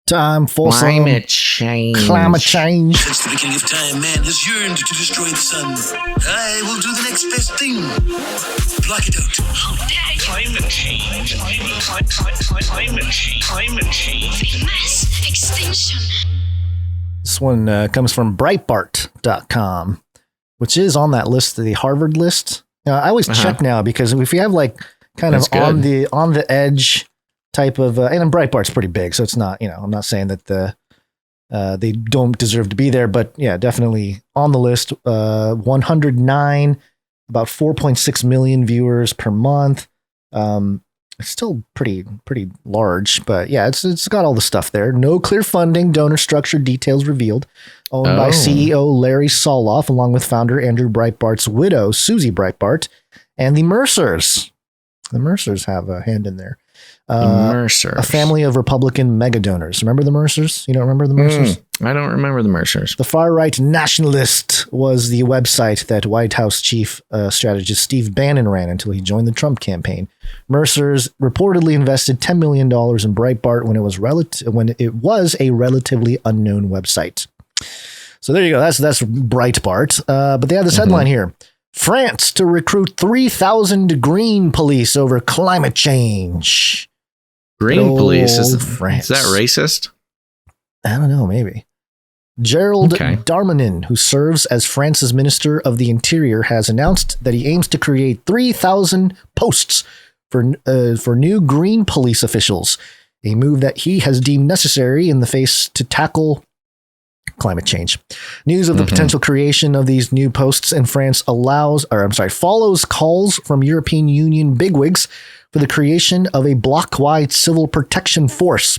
Time for climate change. Climate change. Since the beginning of time, man has yearned to destroy the sun. I will do the next best thing. Block it out. Climate change. Climate change. Mass extinction. This one comes from Breitbart.com, which is on that list, the Harvard list. I always check now because if you have like kind of on the edge type of, and Breitbart's pretty big, so it's not, I'm not saying that they don't deserve to be there, but yeah, definitely on the list. 109, about 4.6 million viewers per month. It's still pretty large, but yeah, it's got all the stuff there. No clear funding, donor structure details revealed. Owned by CEO Larry Soloff, along with founder Andrew Breitbart's widow, Susie Breitbart, and the Mercers. The Mercers have a hand in there. Mercers. A family of Republican mega donors. Remember the Mercers? You don't remember the Mercers? I don't remember the Mercers. The Far-Right Nationalist was the website that White House chief strategist Steve Bannon ran until he joined the Trump campaign. Mercers reportedly invested $10 million in Breitbart when it was a relatively unknown website. So there you go. That's Breitbart. But they have this headline here. France to recruit 3,000 green police over climate change. Green police? Is France. That racist? I don't know, maybe. Gerald Darmanin, who serves as France's Minister of the Interior, has announced that he aims to create 3,000 posts for new green police officials, a move that he has deemed necessary in the face to tackle climate change. News of the potential creation of these new posts in France follows calls from European Union bigwigs for the creation of a bloc-wide civil protection force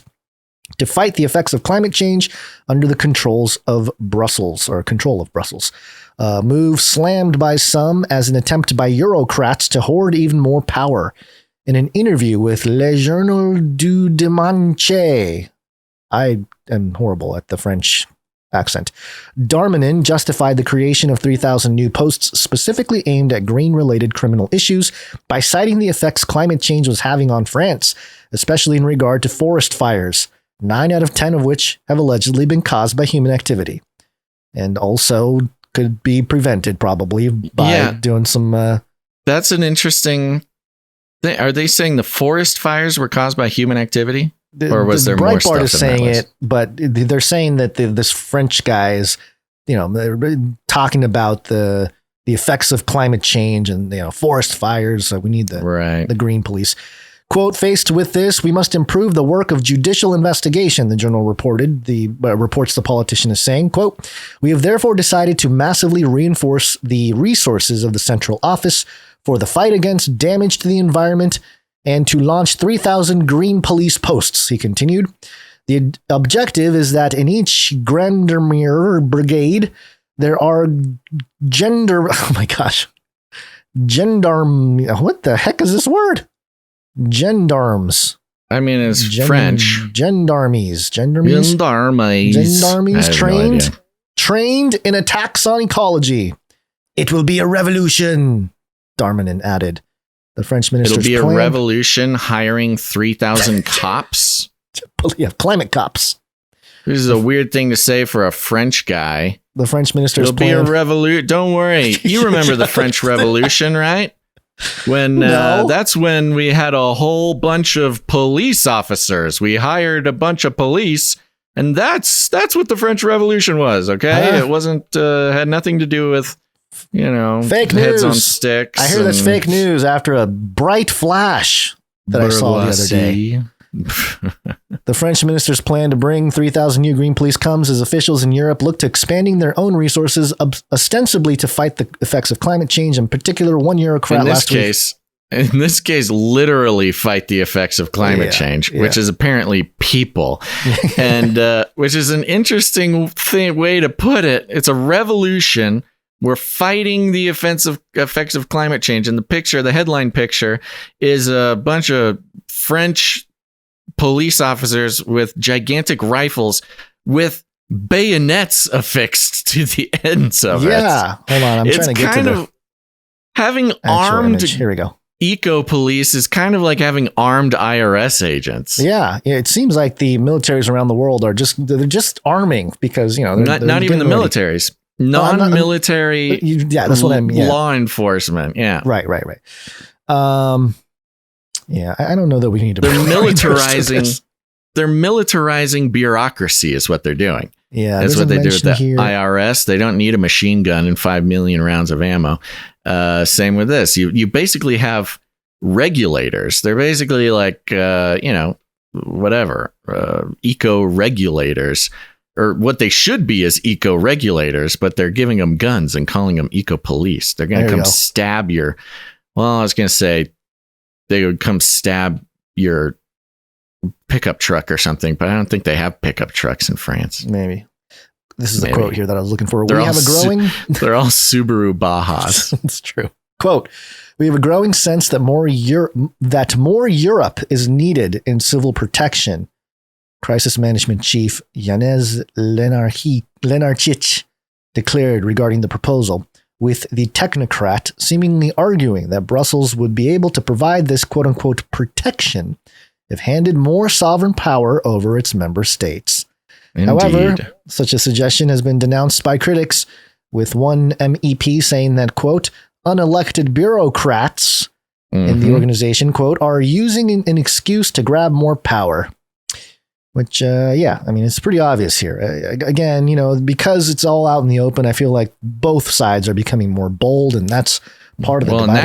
to fight the effects of climate change under the control of Brussels. Move slammed by some as an attempt by Eurocrats to hoard even more power. In an interview with Le Journal du Dimanche, I am horrible at the French accent, Darmanin justified the creation of 3,000 new posts specifically aimed at green-related criminal issues by citing the effects climate change was having on France, especially in regard to forest fires, 9 out of 10 of which have allegedly been caused by human activity, and also could be prevented probably by doing some... That's an interesting thing. Are they saying the forest fires were caused by human activity? Or was there more stuff? Breitbart is saying it, but they're saying that this French guy is, they're talking about the effects of climate change and forest fires. So we need the green police. Quote, faced with this, we must improve the work of judicial investigation, the journal reports the politician is saying, quote, we have therefore decided to massively reinforce the resources of the central office for the fight against damage to the environment and to launch 3,000 green police posts, he continued. The objective is that in each gendarmerie brigade, there are what the heck is this word? Gendarmes. I mean, it's French. Gendarmes trained in attacks on ecology. It will be a revolution, Darmanin added. The French minister's It'll be a revolution hiring 3,000 cops. Yeah, climate cops. This is a weird thing to say for a French guy. The French minister's It'll be a revolution. Don't worry. You remember the French Revolution, right? That's when we had a whole bunch of police officers. We hired a bunch of police, and that's what the French Revolution was. Okay, it wasn't had nothing to do with fake heads news on sticks. I hear that's fake news after a bright flash that I saw the other day. The French minister's plan to bring 3,000 new green police comes as officials in Europe look to expanding their own resources, ostensibly to fight the effects of climate change. In particular, one Eurocrat in this case, literally fight the effects of climate change, which is apparently people, and which is an interesting way to put it. It's a revolution. We're fighting the effects of climate change. And the headline picture is a bunch of French police officers with gigantic rifles with bayonets affixed to the ends of it. Yeah. Hold on. I'm trying to get to having armed. Here we go. eco police is kind of like having armed IRS agents. Yeah, it seems like the militaries around the world are just arming because they're not even the militaries, non-military. That's what I mean. Law enforcement. Yeah, right. Yeah, I don't know that we need to. They're militarizing. They're militarizing bureaucracy is what they're doing. Yeah, that's what they do with the here. IRS. They don't need a machine gun and 5 million rounds of ammo. Same with this. You basically have regulators. They're basically like eco regulators, or what they should be is eco regulators, but they're giving them guns and calling them eco police. They're going to come stab your. Well, I was going to say they would come stab your pickup truck or something, but I don't think they have pickup trucks in France. Maybe. This is the quote here that I was looking for. They're we have a growing... they're all Subaru Bajas. It's true. Quote, we have a growing sense that more Europe is needed in civil protection. Crisis Management Chief Janez Lenarčič declared regarding the proposal, with the technocrat seemingly arguing that Brussels would be able to provide this quote-unquote protection if handed more sovereign power over its member states. Indeed. However, such a suggestion has been denounced by critics, with one MEP saying that, quote, unelected bureaucrats in the organization, quote, are using an excuse to grab more power. Which, it's pretty obvious here. Again, because it's all out in the open, I feel like both sides are becoming more bold, and that's part of the divide and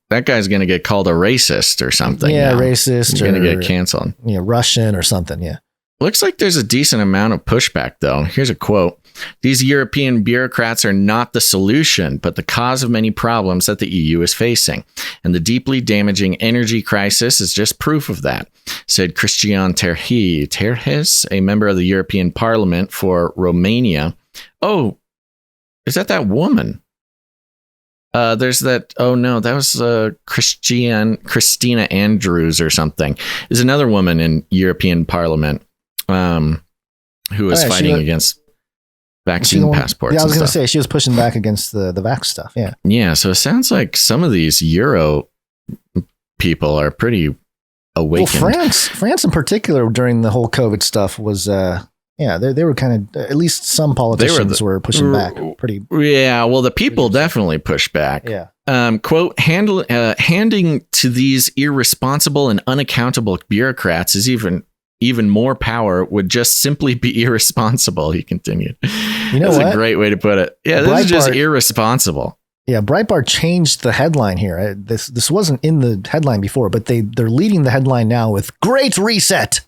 that guy's going to get called a racist or something. Yeah, now. Racist. He's going to get canceled. Yeah, Russian or something, yeah. Looks like there's a decent amount of pushback, though. Here's a quote. These European bureaucrats are not the solution, but the cause of many problems that the EU is facing. And the deeply damaging energy crisis is just proof of that, said Cristian Terhes, a member of the European Parliament for Romania. Oh, is that woman? There's that. Oh, no, that was Christina Andrews or something. There's another woman in European Parliament who was fighting against vaccine passports. Yeah, I was going to say she was pushing back against the vax stuff. Yeah. Yeah. So it sounds like some of these Euro people are pretty awakened. Well, France in particular during the whole COVID stuff was, they were kind of, at least some politicians were pushing back pretty. Yeah. Well, the people definitely pushed back. Yeah. Quote, handing to these irresponsible and unaccountable bureaucrats is even more power would just simply be irresponsible, he continued. You know That's a great way to put it. Yeah, this is just irresponsible. Yeah, Breitbart changed the headline here. This wasn't in the headline before, but they're leading the headline now with "Great Reset."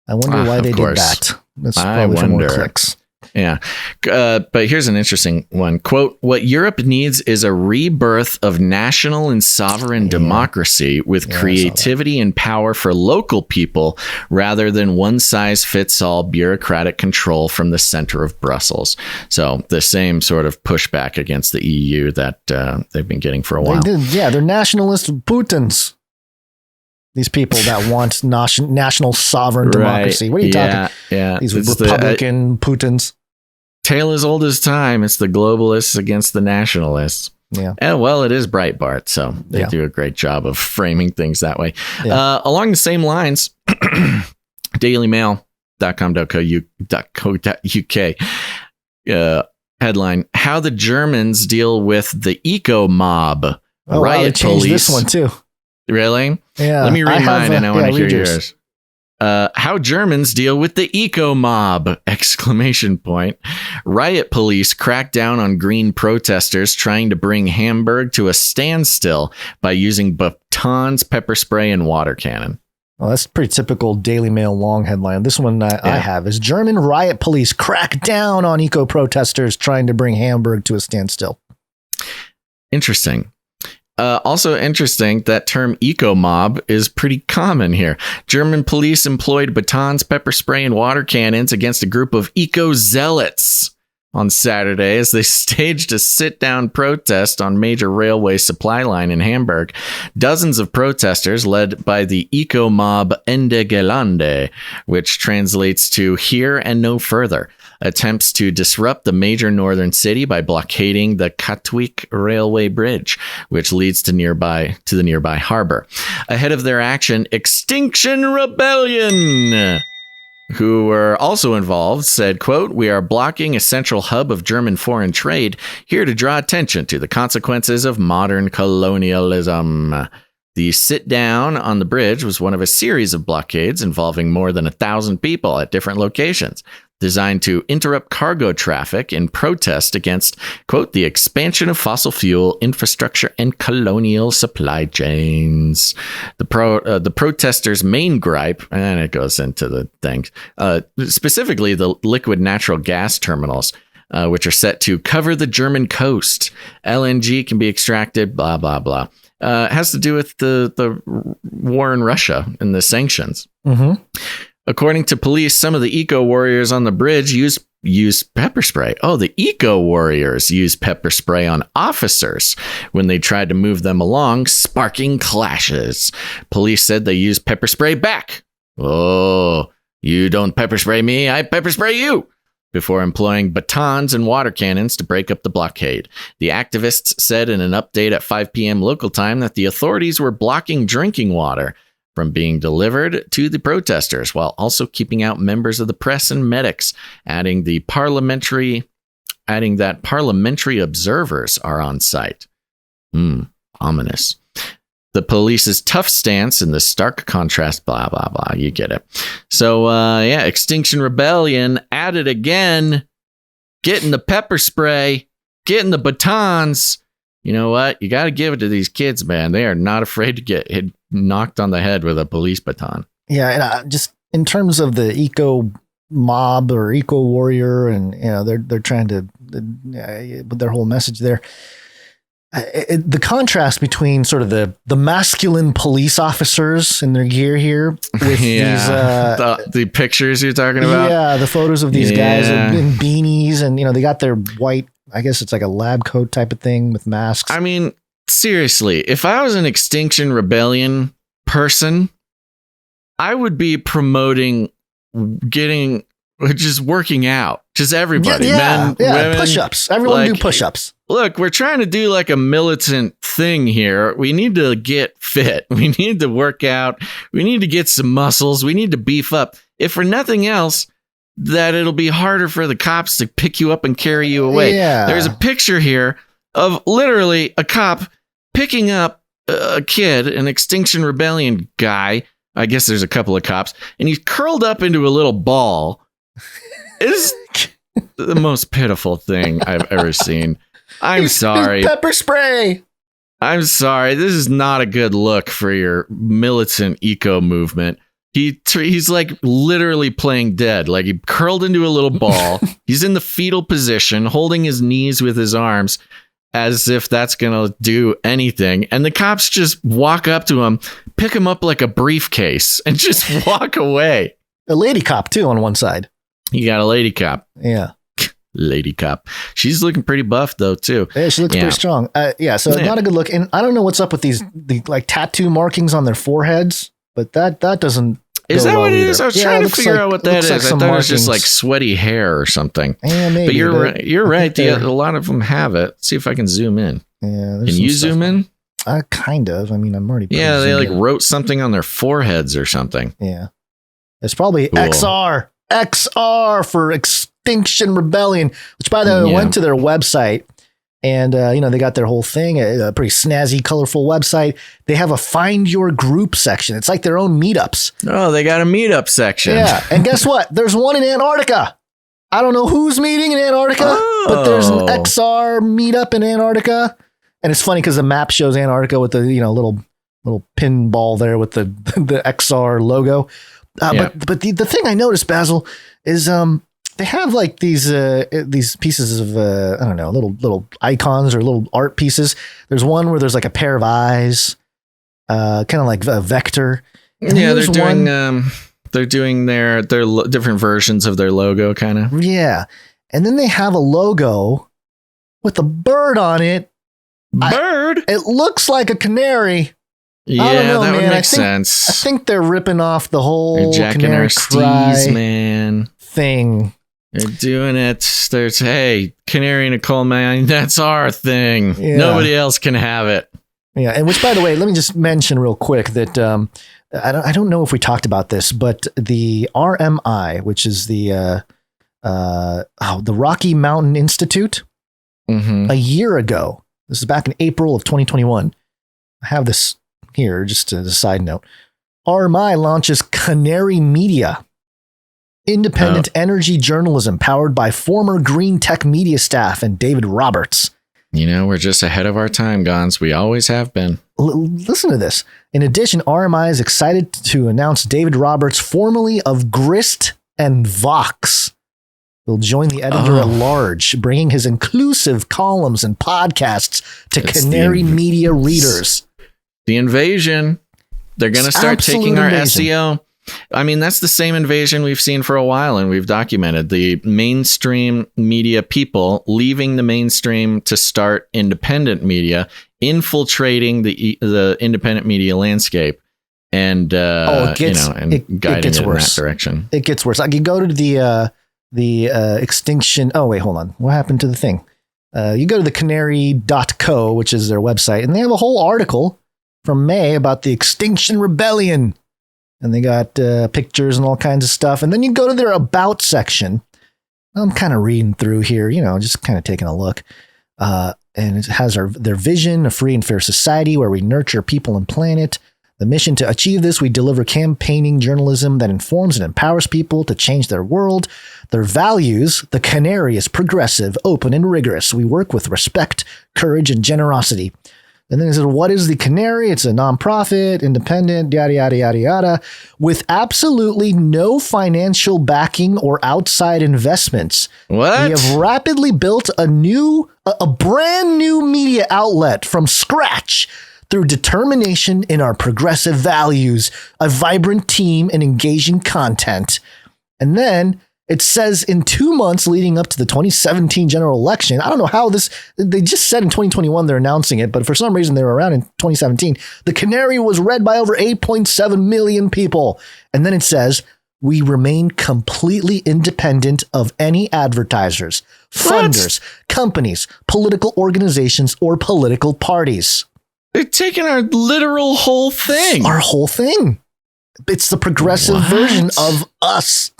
I wonder why they did that. That's probably for more clicks. Yeah. But here's an interesting one. Quote, what Europe needs is a rebirth of national and sovereign democracy with creativity and power for local people rather than one-size-fits-all bureaucratic control from the center of Brussels. So the same sort of pushback against the EU that they've been getting for a while. They're nationalist Putins. These people that want national sovereign democracy. What are you talking? Yeah. These Republican Putins. Tale as old as time. It's the globalists against the nationalists. Yeah. And well, it is Breitbart, so they do a great job of framing things that way. Yeah. Along the same lines, dailymail.com.co.uk headline, how the Germans deal with the eco mob. Riot police. This one too. Really? Yeah. Let me read mine and I want to hear yours. How Germans deal with the eco mob! ! Riot police crack down on green protesters trying to bring Hamburg to a standstill by using batons, pepper spray, and water cannon. Well, that's pretty typical Daily Mail long headline. This one I have is German riot police crack down on eco protesters trying to bring Hamburg to a standstill. Interesting. Also interesting, that term eco mob is pretty common here. German police employed batons, pepper spray, and water cannons against a group of eco zealots on Saturday as they staged a sit-down protest on major railway supply line in Hamburg. Dozens of protesters, led by the eco mob Ende Gelände, which translates to here and no further, attempts to disrupt the major northern city by blockading the Katwijk Railway Bridge, which leads to the nearby harbor. Ahead of their action, Extinction Rebellion, who were also involved, said, quote, "We are blocking a central hub of German foreign trade, here to draw attention to the consequences of modern colonialism." The sit-down on the bridge was one of a series of blockades involving more than 1,000 people at different locations, designed to interrupt cargo traffic in protest against, quote, "the expansion of fossil fuel infrastructure and colonial supply chains." The protesters' main gripe, and it goes into the things, specifically the liquid natural gas terminals, which are set to cover the German coast. LNG can be extracted, blah, blah, blah. Has to do with the war in Russia and the sanctions. Mm-hmm. According to police, some of the eco-warriors on the bridge used pepper spray. Oh, the eco-warriors used pepper spray on officers when they tried to move them along, sparking clashes. Police said they used pepper spray back. "Oh, you don't pepper spray me, I pepper spray you," before employing batons and water cannons to break up the blockade. The activists said in an update at 5 p.m. local time that the authorities were blocking drinking water from being delivered to the protesters, while also keeping out members of the press and medics, adding that parliamentary observers are on site. Ominous. The police's tough stance and the stark contrast, blah, blah, blah. You get it. So, Extinction Rebellion at it again, getting the pepper spray, getting the batons. You know what? You got to give it to these kids, man. They are not afraid to get knocked on the head with a police baton. Yeah, and just in terms of the eco mob or eco warrior, and they're trying to with their whole message there. The contrast between sort of the masculine police officers in their gear here with these the pictures you're talking about, the photos of these guys in beanies, and they got their white, I guess it's like a lab coat type of thing with masks. I mean, seriously, if I was an Extinction Rebellion person, I would be promoting just working out, just everybody, men, women, push-ups. Everyone do push-ups. Look, we're trying to do like a militant thing here. We need to get fit. We need to work out. We need to get some muscles. We need to beef up. If for nothing else, that it'll be harder for the cops to pick you up and carry you away. Yeah. There's a picture here of literally a cop picking up a kid, an Extinction Rebellion guy. I guess there's a couple of cops, and he's curled up into a little ball. It's the most pitiful thing I've ever seen. I'm sorry. Pepper spray. I'm sorry. This is not a good look for your militant eco movement. He's like literally playing dead. Like he curled into a little ball. He's in the fetal position, holding his knees with his arms as if that's going to do anything. And the cops just walk up to him, pick him up like a briefcase, and just walk away. A lady cop, too, on one side. You got a lady cop. Yeah. Lady cop. She's looking pretty buff though too. Yeah, she looks pretty strong. So not a good look. And I don't know what's up with the like tattoo markings on their foreheads, but that doesn't. Is that what it is? I was trying to figure out what that is. I thought it was just like sweaty hair or something. Yeah, maybe. But you're right. A lot of them have it. Let's see if I can zoom in. Yeah. Can you zoom in? Kind of. I mean, I'm already. Yeah, they like wrote something on their foreheads or something. Yeah. It's probably cool. XR for Extinction Rebellion, which by the way, went to their website, and they got their whole thing, a pretty snazzy, colorful website. They have a find your group section. It's like their own meetups. Oh, they got a meetup section. Yeah. And guess what? There's one in Antarctica. I don't know who's meeting in Antarctica, but there's an XR meetup in Antarctica. And it's funny because the map shows Antarctica with the, little pinball there with the XR logo. But the thing I noticed, Basil, is they have like these pieces of I don't know, little icons or little art pieces. There's one where there's like a pair of eyes, kind of like a vector. And they're doing their different versions of their logo, kind of. Yeah, and then they have a logo with a bird on it. It looks like a canary. Yeah, I don't know, that would make sense. I think they're ripping off the whole Jack Canary Cry man thing. They're doing it. There's, hey, Canary in a Coal Mine, that's our thing. Yeah. Nobody else can have it. Yeah, and which, by the way, let me just mention real quick that I don't know if we talked about this, but the RMI, which is the Rocky Mountain Institute, a year ago, this is back in April of 2021. I have this here just as a side note. RMI launches Canary Media, independent energy journalism powered by former Green Tech Media staff and David Roberts. You know, we're just ahead of our time, Gons. We always have been. Listen to this. In addition, RMI is excited to announce David Roberts, formerly of Grist and Vox, will join the editor at large, bringing his inclusive columns and podcasts to Canary Media readers. The invasion. They're going to start taking our SEO. I mean, that's the same invasion we've seen for a while, and we've documented the mainstream media people leaving the mainstream to start independent media, infiltrating the independent media landscape, and guiding it in that direction. It gets worse. Like you go to the Extinction. Oh wait, hold on. What happened to the thing? You go to the canary.co, which is their website, and they have a whole article from May about the Extinction Rebellion. And they got pictures and all kinds of stuff. And then you go to their About section. I'm kind of reading through here, just kind of taking a look. And it has their vision, a free and fair society where we nurture people and planet. The mission to achieve this, we deliver campaigning journalism that informs and empowers people to change their world. Their values, the Canary is progressive, open, and rigorous. We work with respect, courage, and generosity. And then it said, what is the Canary? It's a nonprofit, independent, yada, yada, yada, yada, with absolutely no financial backing or outside investments. What? We have rapidly built a brand new media outlet from scratch through determination in our progressive values, a vibrant team, and engaging content. And then it says in 2 months leading up to the 2017 general election, I don't know how they just said in 2021 they're announcing it, but for some reason they were around in 2017. The Canary was read by over 8.7 million people. And then it says, we remain completely independent of any advertisers, funders, companies, political organizations, or political parties. They're taking our literal whole thing. Our whole thing. It's the progressive version of us.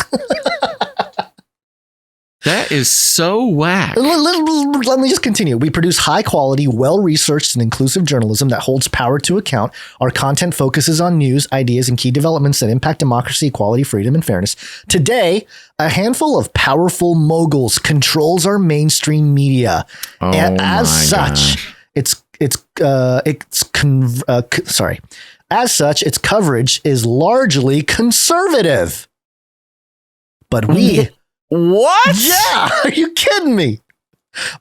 That is so whack. Let me just continue. We produce high quality, well-researched and inclusive journalism that holds power to account. Our content focuses on news, ideas, and key developments that impact democracy, equality, freedom, and fairness. Today, a handful of powerful moguls controls our mainstream media. And as such, its coverage is largely conservative. But we... What? Yeah, are you kidding me?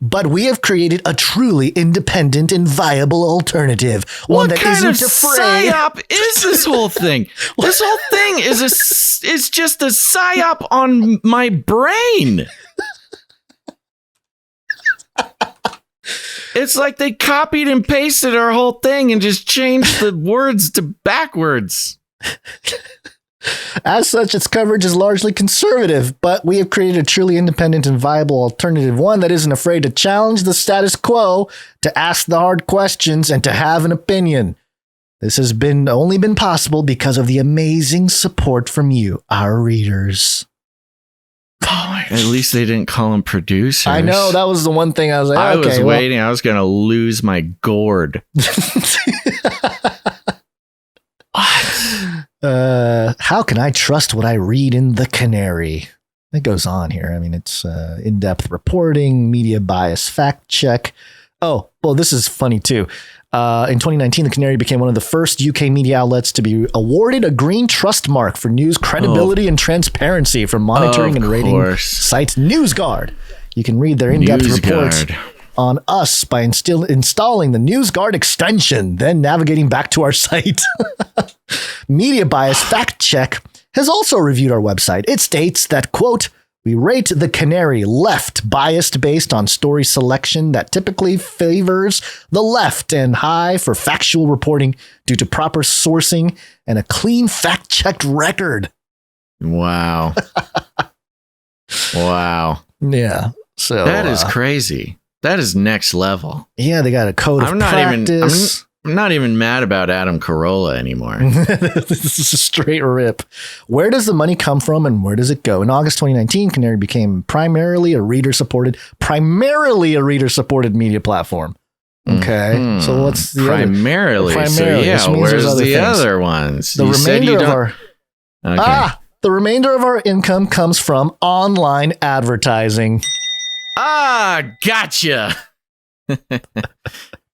But we have created a truly independent and viable alternative. One that isn't afraid. What kind of psyop is this whole thing? This whole thing is just a psyop on my brain. It's like they copied and pasted our whole thing and just changed the words to backwards. As such, its coverage is largely conservative, but we have created a truly independent and viable alternative, one that isn't afraid to challenge the status quo, to ask the hard questions, and to have an opinion. This has only been possible because of the amazing support from you, our readers. Oh, at least they didn't call them producers. I know, that was the one thing I was like, I was waiting. I was going to lose my gourd. How can I trust what I read in the Canary? It goes on here. I mean, it's in-depth reporting, media bias, fact check. Oh, well, this is funny too. In 2019, the Canary became one of the first UK media outlets to be awarded a green trust mark for news credibility and transparency from monitoring and rating site NewsGuard. You can read their in-depth reports on us by installing the NewsGuard extension, then navigating back to our site. Media Bias Fact Check has also reviewed our website. It states that, quote, we rate the Canary left biased based on story selection that typically favors the left and high for factual reporting due to proper sourcing and a clean fact-checked record. Wow. Wow. Yeah. So that is crazy. That is next level. Yeah, they got a code of practice. I'm not even mad about Adam Carolla anymore. This is a straight rip. Where does the money come from and where does it go? In August 2019, Canary became primarily a reader-supported media platform. Okay, so what's the primarily? Other? Primarily. So yeah, where's the things. other ones? The remainder of our income comes from online advertising. Gotcha.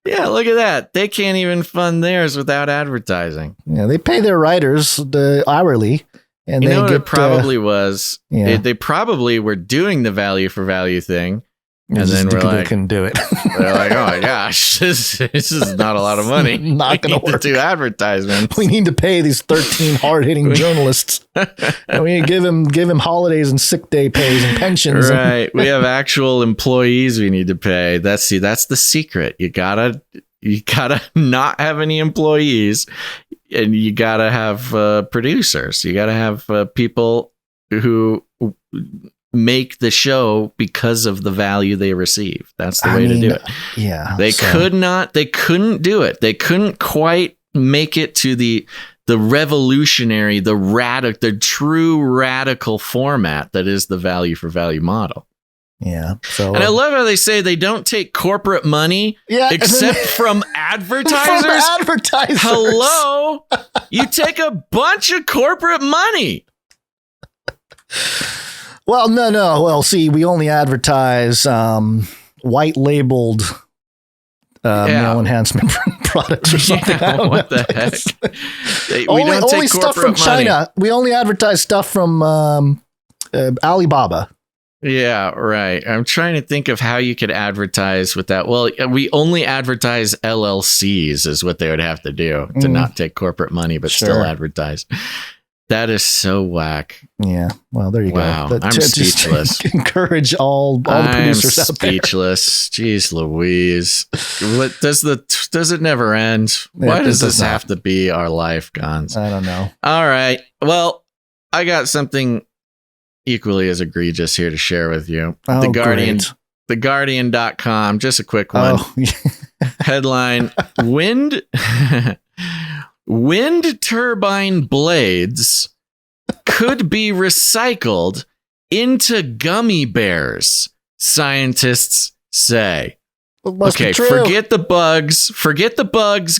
Yeah, look at that. They can't even fund theirs without advertising. Yeah, they pay their writers hourly, and you they know what get, it probably was. Yeah. They probably were doing the value for value thing, and then people couldn't do it. They're like, oh my gosh, this is not a lot of money. Not going to work. Do advertisements. We need to pay these 13 hard-hitting journalists. And we need to give him holidays and sick day pays and pensions. Right. We have actual employees we need to pay. That's the secret. You gotta not have any employees, and you gotta have producers. You gotta have people who make the show because of the value they receive. That's the way to do it. Yeah. They couldn't do it. They couldn't quite make it to the revolutionary, the true radical format that is the value for value model. Yeah. So, and I love how they say they don't take corporate money except from advertisers. From advertisers. Hello? You take a bunch of corporate money. Well, no. Well, see, we only advertise white labeled male enhancement products or something. Yeah, I don't what know. the heck? We only don't take stuff from corporate money. China. We only advertise stuff from Alibaba. Yeah, right. I'm trying to think of how you could advertise with that. Well, we only advertise LLCs is what they would have to do to not take corporate money, but still advertise. That is so whack. Yeah. Well, there you go. But I'm speechless. Encourage all the producers out there. Speechless. Jeez Louise. What does it never end? Why does this have to be our life, Gons? I don't know. All right. Well, I got something equally as egregious here to share with you. Oh, The Guardian. Great. TheGuardian.com. Just a quick one. Oh. Headline: Wind turbine blades could be recycled into gummy bears, scientists say. Okay, forget the bugs,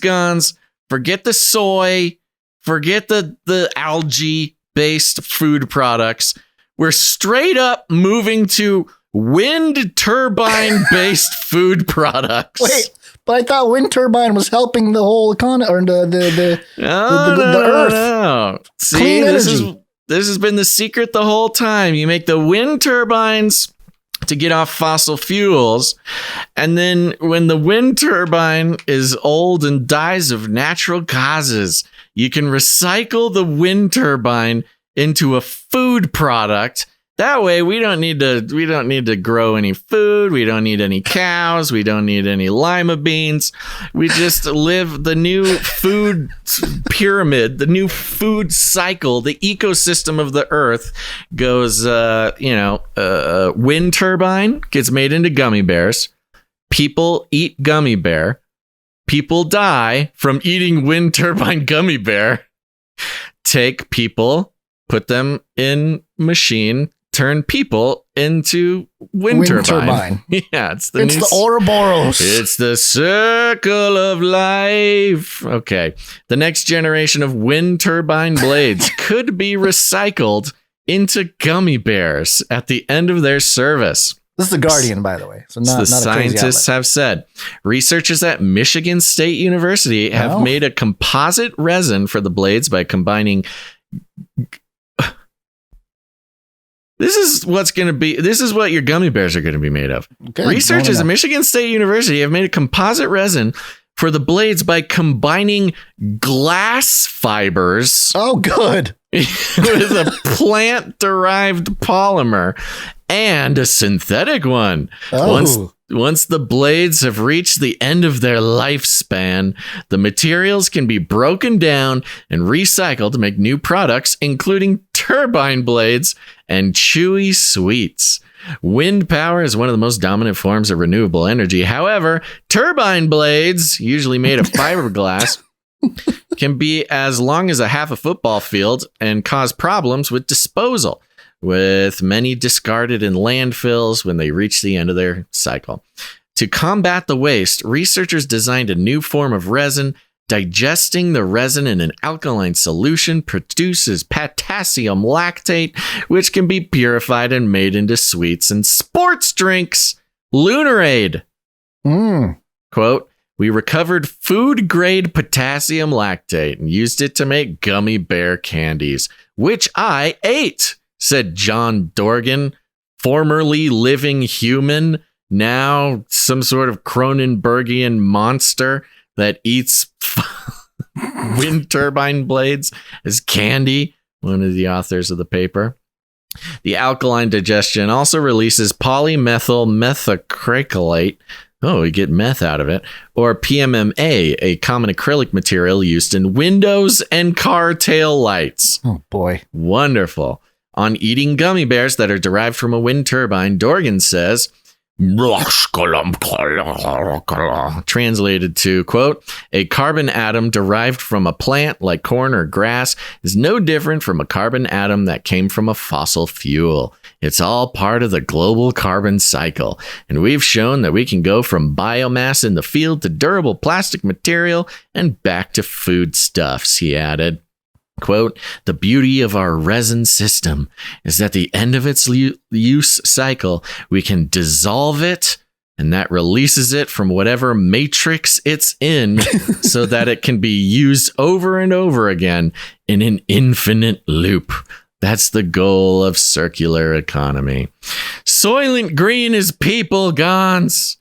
Gons, forget the soy, forget the algae-based food products. We're straight up moving to wind turbine-based food products. Wait. But I thought wind turbine was helping the whole economy or the earth. No. See, this has been the secret the whole time. You make the wind turbines to get off fossil fuels, and then when the wind turbine is old and dies of natural causes, you can recycle the wind turbine into a food product. That way, we don't need to grow any food. We don't need any cows. We don't need any lima beans. We just live the new food pyramid, the new food cycle. The ecosystem of the earth goes, wind turbine gets made into gummy bears. People eat gummy bear. People die from eating wind turbine gummy bear. Take people, put them in machine, turn people into wind turbine. Yeah, it's the Ouroboros. It's the circle of life. Okay. The next generation of wind turbine blades could be recycled into gummy bears at the end of their service. This is The Guardian, by the way. So not the scientists have said. Researchers at Michigan State University have made a composite resin for the blades by combining. This is what your gummy bears are going to be made of. Okay, researchers at Michigan State University have made a composite resin for the blades by combining glass fibers. Oh, good. With a plant-derived polymer and a synthetic one. Oh. Once the blades have reached the end of their lifespan, the materials can be broken down and recycled to make new products, including turbine blades and chewy sweets. Wind power is one of the most dominant forms of renewable energy. However, turbine blades, usually made of fiberglass, can be as long as a half a football field and cause problems with disposal, with many discarded in landfills when they reach the end of their cycle. To combat the waste, researchers designed a new form of resin. Digesting the resin in an alkaline solution produces potassium lactate, which can be purified and made into sweets and sports drinks. Lunarade. Quote, we recovered food-grade potassium lactate and used it to make gummy bear candies, which I ate, said John Dorgan, formerly living human, now some sort of Cronenbergian monster that eats wind turbine blades as candy, one of the authors of the paper. The alkaline digestion also releases polymethyl methacrylate. Oh, we get meth out of it. Or PMMA, a common acrylic material used in windows and car tail lights. Oh, boy. Wonderful. On eating gummy bears that are derived from a wind turbine, Dorgan says, translated to, quote, a carbon atom derived from a plant like corn or grass is no different from a carbon atom that came from a fossil fuel. It's all part of the global carbon cycle. And we've shown that we can go from biomass in the field to durable plastic material and back to foodstuffs, he added. Quote, the beauty of our resin system is that at the end of its use cycle, we can dissolve it, and that releases it from whatever matrix it's in so that it can be used over and over again in an infinite loop. That's the goal of circular economy. Soylent Green is people, Gons.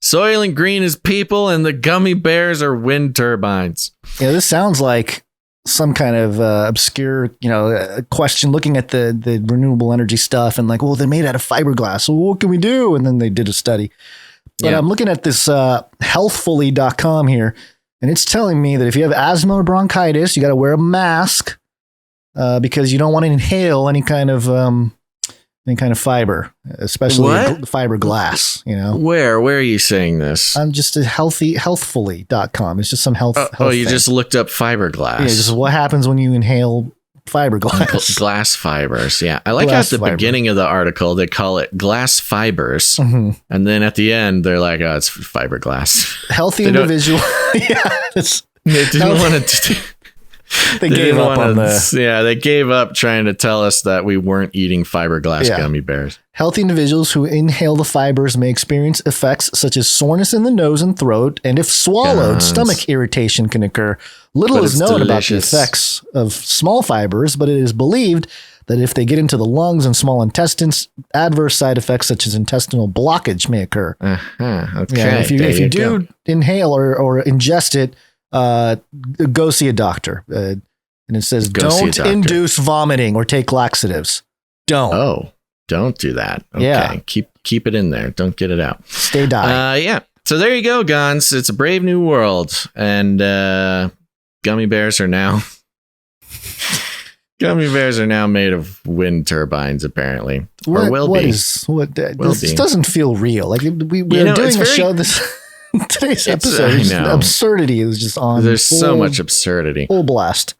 Soylent Green is people, and the gummy bears are wind turbines. Yeah, this sounds like some kind of obscure, question looking at the renewable energy stuff and like, well, they're made out of fiberglass. So what can we do? And then they did a study. But I'm looking at this healthfully.com here, and it's telling me that if you have asthma or bronchitis, you got to wear a mask because you don't want to inhale any kind of fiber, especially fiberglass, Where are you saying this? I'm just at healthfully.com. It's just some health. You thing. Just looked up fiberglass. Yeah, just what happens when you inhale fiberglass. Glass fibers. Yeah. I like how at the beginning of the article, they call it glass fibers. Mm-hmm. And then at the end, they're like, oh, it's fiberglass. Healthy individual. Yeah. They didn't want to... They gave up on they gave up trying to tell us that we weren't eating fiberglass gummy bears. Healthy individuals who inhale the fibers may experience effects such as soreness in the nose and throat, and if swallowed, stomach irritation can occur. Little is known about the effects of small fibers, but it is believed that if they get into the lungs and small intestines, adverse side effects such as intestinal blockage may occur. Okay. Yeah, if you do inhale or ingest it, go see a doctor. And it says, don't induce vomiting or take laxatives. Don't. Oh, don't do that. Okay. Yeah. Keep it in there. Don't get it out. Stay dry. Yeah. So there you go, Gons. It's a brave new world. And gummy bears are now made of wind turbines, apparently. Or will be. This doesn't feel real. Like we're doing a show this Today's episode, absurdity is just on. There's so much absurdity. Full blast.